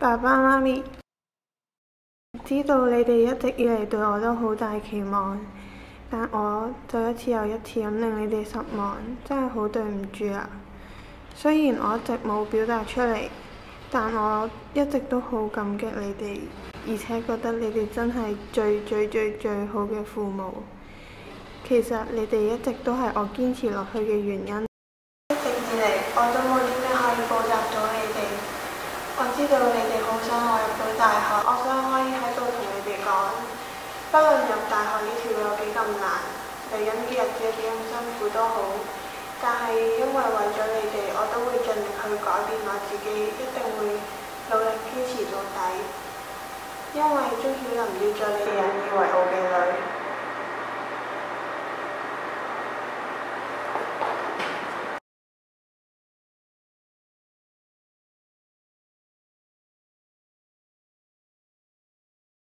爸爸媽咪，知道你哋一直以嚟對我都好大期望，但我就一次又一次咁令你哋失望，真係好對唔住啊！雖然我一直冇表達出嚟，但我一直都好感激你哋，而且覺得你哋真係最好嘅父母。其實你哋一直都係我堅持落去嘅原因。一直以嚟我都冇啲咩可以報答到你哋。我知道你哋好想我入到大學，我想可以喺度同你哋講，不論入大學呢條路有幾咁難，嚟緊嘅日子有幾咁辛苦都好，但係因為為咗你哋，我都會盡力去改變我自己，一定會努力堅持到底。因為鍾曉琳要做你哋引以為傲嘅女。